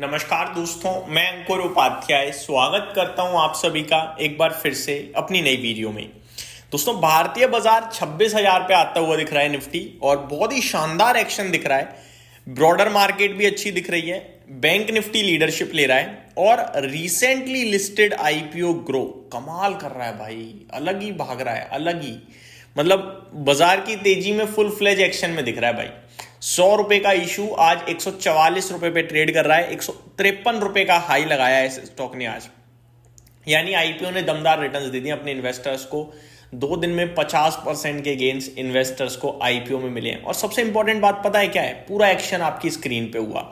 नमस्कार दोस्तों, मैं अंकुर उपाध्याय स्वागत करता हूं आप सभी का एक बार फिर से अपनी नई वीडियो में। दोस्तों, भारतीय बाजार 26,000 पे आता हुआ दिख रहा है निफ्टी, और बहुत ही शानदार एक्शन दिख रहा है। ब्रॉडर मार्केट भी अच्छी दिख रही है। बैंक निफ्टी लीडरशिप ले रहा है और रिसेंटली लिस्टेड आईपीओ ग्रो कमाल कर रहा है भाई, अलग ही भाग रहा है, अलग ही मतलब बाजार की तेजी में फुल फ्लेज एक्शन में दिख रहा है भाई। 100 रुपए का इशू आज 144 रुपए पे ट्रेड कर रहा है। 153 रुपए का हाई लगाया है इस स्टॉक ने आज। यानी आईपीओ ने दमदार रिटर्न्स दे दिए अपने इन्वेस्टर्स को। 2 दिन में 50% के गेन्स इन्वेस्टर्स को आईपीओ में मिले हैं। और सबसे इंपॉर्टेंट बात पता है क्या है? पूरा एक्शन आपकी स्क्रीन पे हुआ।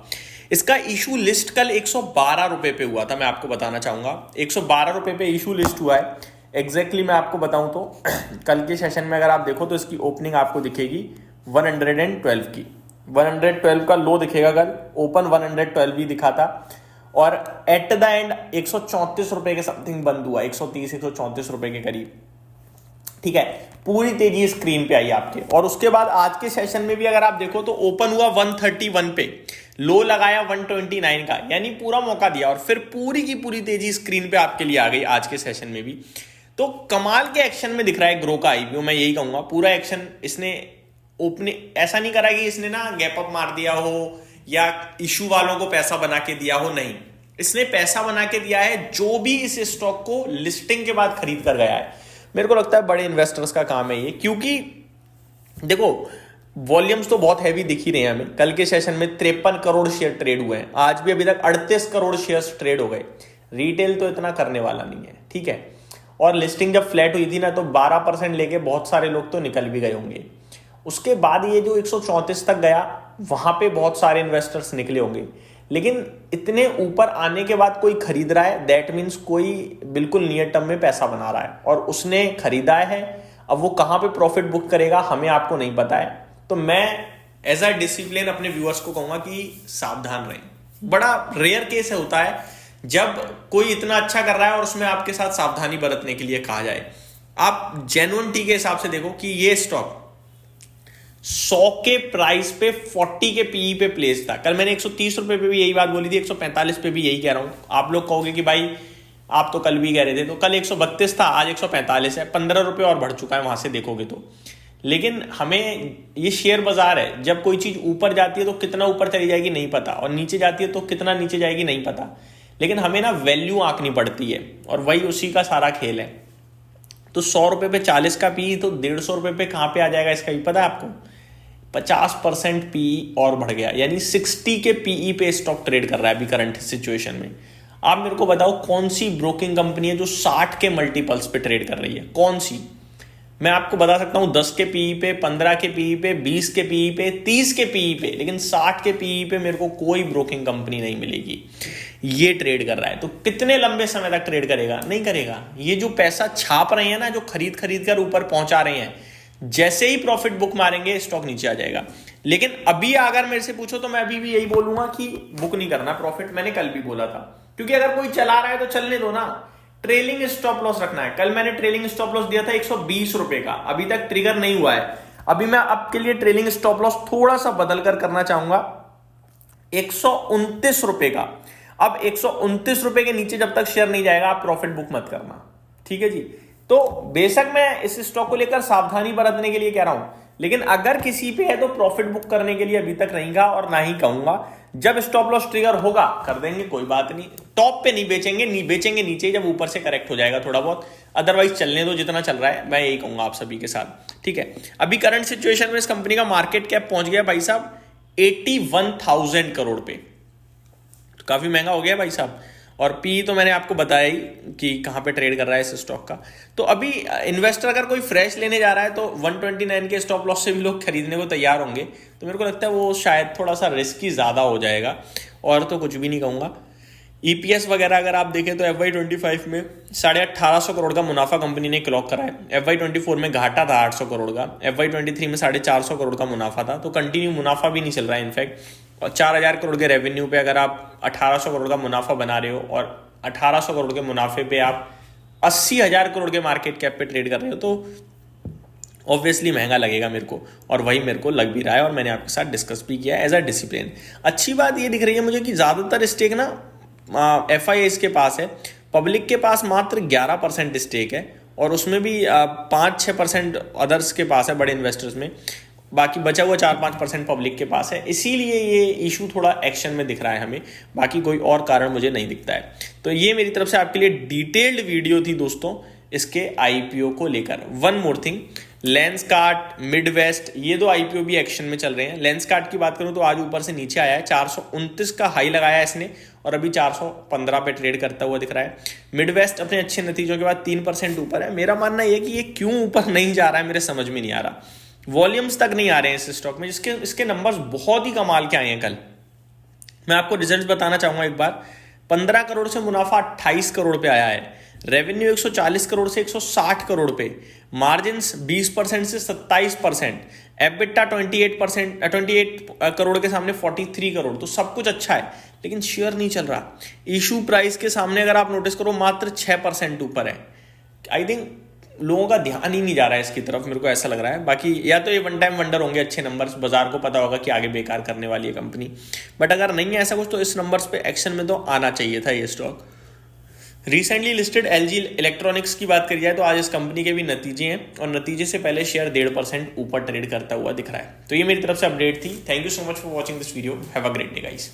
इसका इशू लिस्ट कल 112 रुपए पे हुआ था, मैं आपको बताना चाहूंगा। 112 रुपए पे इशू लिस्ट हुआ है। एग्जैक्टली मैं आपको बताऊं तो कल के सेशन में अगर आप देखो तो इसकी ओपनिंग आपको दिखेगी 112 की। 112 का लो दिखेगा, कल ओपन 112 भी दिखा था, और एट द एंड 134 रुपए के समथिंग बंद हुआ, 134 रुपए के करीब। ठीक है, पूरी तेजी स्क्रीन पे आई आपके। और उसके बाद आज के सेशन में भी अगर आप देखो तो ओपन हुआ 131 पे, लो लगाया 129 का, यानी पूरा मौका दिया, और फिर पूरी की पूरी तेजी स्क्रीन पे आपके लिए आ गई आज के सेशन में भी। तो कमाल के एक्शन में दिख रहा है ग्रो का आईपीओ, मैं यही कहूंगा। पूरा एक्शन इसने ओपनिंग ऐसा नहीं करा कि इसने ना गैप अप मार दिया हो या इशू वालों को पैसा बना के दिया हो, नहीं। इसने पैसा बना के दिया है जो भी इस स्टॉक को लिस्टिंग के बाद खरीद कर गया है। मेरे को लगता है बड़े इन्वेस्टर्स का काम है ये, क्योंकि देखो वॉल्यूम्स तो बहुत हैवी दिख ही रहे हैं हमें। कल के सेशन में 53 करोड़ शेयर ट्रेड हुए हैं, आज भी अभी तक 38 करोड़ शेयर्स ट्रेड हो गए। रिटेल तो इतना करने वाला नहीं है, ठीक है। और लिस्टिंग जब फ्लैट हुई थी ना, तो 12% लेके बहुत सारे लोग तो निकल भी गए होंगे। उसके बाद ये जो 134 तक गया, वहां पे बहुत सारे इन्वेस्टर्स निकले होंगे। लेकिन इतने ऊपर आने के बाद कोई खरीद रहा है, दैट मीन्स कोई बिल्कुल नियर टर्म में पैसा बना रहा है, और उसने खरीदा है। अब वो कहां पे प्रॉफिट बुक करेगा हमें आपको नहीं पता है। तो मैं एज अ डिसिप्लिन अपने व्यूअर्स को कहूंगा कि सावधान रहें। बड़ा रेयर केस होता है जब कोई इतना अच्छा कर रहा है और उसमें आपके साथ सावधानी बरतने के लिए कहा जाए। आप जेन्युइन टी के हिसाब से देखो कि ये स्टॉक 100 के प्राइस पे 40 के पीई पे प्लेस था। कल मैंने 130 रुपए पे भी यही बात बोली थी, 145 पे भी यही कह रहा हूं। आप लोग कहोगे कि भाई आप तो कल भी कह रहे थे, तो कल 132 था, आज 145 है, 15 रुपए और बढ़ चुका है वहां से देखोगे तो। लेकिन हमें ये शेयर बाजार है, जब कोई चीज ऊपर जाती है तो कितना ऊपर चली जाएगी नहीं पता, और नीचे जाती है तो कितना नीचे जाएगी नहीं पता। लेकिन हमें ना वैल्यू आंकनी पड़ती है, और वही उसी का सारा खेल है। तो 100 रुपए पे 40 का पी, तो 150 रुपए पे कहां पे आ जाएगा इसका भी पता है आपको? 50% पीई और बढ़ गया, यानी 60 के पीई पे स्टॉक ट्रेड कर रहा है अभी करंट सिचुएशन में। आप मेरे को बताओ कौन सी ब्रोकिंग कंपनी है जो 60 के मल्टीपल्स पे ट्रेड कर रही है? कौन सी? मैं आपको बता सकता हूं 10 के पीई पे, 15 के पीई पे, 20 के पीई पे, 30 के पीई पे, लेकिन 60 के पीई पे मेरे को कोई ब्रोकिंग कंपनी नहीं मिलेगी। ये ट्रेड कर रहा है, तो कितने लंबे समय तक ट्रेड करेगा? नहीं करेगा। ये जो पैसा छाप रहे हैं ना, जो खरीद खरीद कर ऊपर पहुंचा रहे हैं, जैसे ही प्रॉफिट बुक मारेंगे स्टॉक नीचे आ जाएगा। लेकिन अभी अगर मेरे से पूछो तो मैं अभी भी यही बोलूंगा कि बुक नहीं करना प्रॉफिट। मैंने कल भी बोला था, क्योंकि अगर कोई चला रहा है तो चलने दो ना। ट्रेलिंग स्टॉप लॉस रखना है। कल मैंने ट्रेलिंग स्टॉप लॉस दिया था 120 रुपए का, अभी तक ट्रिगर नहीं हुआ है। अभी मैं आपके लिए ट्रेलिंग स्टॉप लॉस थोड़ा सा बदल कर करना चाहूंगा, 129 रुपए का। अब 129 रुपए के नीचे जब तक शेयर नहीं जाएगा आप प्रॉफिट बुक मत करना, ठीक है जी। तो बेशक मैं इस स्टॉक को लेकर सावधानी बरतने के लिए कह रहा हूं, लेकिन अगर किसी पे है तो प्रॉफिट बुक करने के लिए अभी तक नहीं कहा और ना ही कहूंगा। जब स्टॉप लॉस ट्रिगर होगा कर देंगे, कोई बात नहीं। टॉप पे नहीं बेचेंगे, नहीं बेचेंगे नीचे, जब ऊपर से करेक्ट हो जाएगा थोड़ा बहुत। अदरवाइज चलने दो जितना चल रहा है, मैं यही कहूंगा आप सभी के साथ, ठीक है। अभी करंट सिचुएशन में इस कंपनी का मार्केट कैप पहुंच गया भाई साहब 81,000 करोड़ पे, तो काफी महंगा हो गया भाई साहब। और पी तो मैंने आपको बताया ही कि कहाँ पे ट्रेड कर रहा है इस स्टॉक का। तो अभी इन्वेस्टर अगर कोई फ्रेश लेने जा रहा है तो 129 के स्टॉप लॉस से भी लोग खरीदने को तैयार होंगे। तो मेरे को लगता है वो शायद थोड़ा सा रिस्की ज़्यादा हो जाएगा, और तो कुछ भी नहीं कहूँगा। ईपीएस वगैरह अगर आप देखें तो FY25 में 1850 करोड़ का मुनाफा कंपनी ने क्लॉक करा है। FY24 में घाटा था 800 करोड़ का, FY23 में 450 करोड़ का मुनाफा था। तो कंटिन्यू मुनाफा भी नहीं चल रहा है इनफैक्ट। और 4000 करोड़ के रेवेन्यू पे अगर आप 1800 करोड़ का मुनाफा बना रहे हो, और 1800 करोड़ के मुनाफे पे आप 80,000 करोड़ के मार्केट कैप पे ट्रेड कर रहे हो, तो ऑब्वियसली महंगा लगेगा मेरे को, और वही मेरे को लग भी रहा है, और मैंने आपके साथ डिस्कस भी किया एज अ डिसिप्लिन। अच्छी बात ये दिख रही है मुझे कि ज़्यादातर स्टेक ना FIIs के पास है, पब्लिक के पास मात्र 11% स्टेक है, और उसमें भी 5-6% अदर्स के पास है, बड़े इन्वेस्टर्स में। बाकी बचा हुआ 4-5% पब्लिक के पास है, इसीलिए ये इशू थोड़ा एक्शन में दिख रहा है हमें, बाकी कोई और कारण मुझे नहीं दिखता है। तो ये मेरी तरफ से आपके लिए डिटेल्ड वीडियो थी दोस्तों इसके IPO को लेकर। One more thing, Lenskart, Midwest, ये दो IPO भी एक्शन में चल रहे हैं। लेंसकार्ट की बात करूं तो आज ऊपर से नीचे आया है, 429 का हाई लगाया है इसने, और अभी 415 पे ट्रेड करता हुआ दिख रहा है। मिडवेस्ट अपने अच्छे नतीजों के बाद 3% ऊपर है। मेरा मानना यह कि ये क्यों ऊपर नहीं जा रहा है मेरे समझ में नहीं आ रहा। वॉल्यूम्स तक नहीं आ रहे हैं इस स्टॉक में, जिसके इसके नंबर्स बहुत ही कमाल के आए हैं कल। मैं आपको रिजल्ट बताना चाहूंगा एक बार। 15 करोड़ से मुनाफा 28 करोड़ पे आया है, रेवेन्यू 140 करोड़ से 160 करोड़ पे, मार्जिन 20% से 27%, एबिटा 28 करोड़ के सामने 43 करोड़। तो सब कुछ अच्छा है, लेकिन शेयर नहीं चल रहा। इशू प्राइस के सामने अगर आप नोटिस करो मात्र 6% ऊपर है। आई थिंक लोगों का ध्यान ही नहीं जा रहा है इसकी तरफ, मेरे को ऐसा लग रहा है। बाकी या तो ये वन टाइम वंडर होंगे अच्छे नंबर्स, बाजार को पता होगा कि आगे बेकार करने वाली है कंपनी, बट अगर नहीं है ऐसा कुछ तो इस नंबर्स पे एक्शन में तो आना चाहिए था ये stock. Recently listed LG electronics की बात करी जाए तो आज इस कंपनी के भी नतीजे हैं, और नतीजे से पहले शेयर 1.5% ऊपर ट्रेड करता हुआ दिख रहा है। तो ये मेरी तरफ से अपडेट थी। Thank you so much for watching this video. Have a great day guys.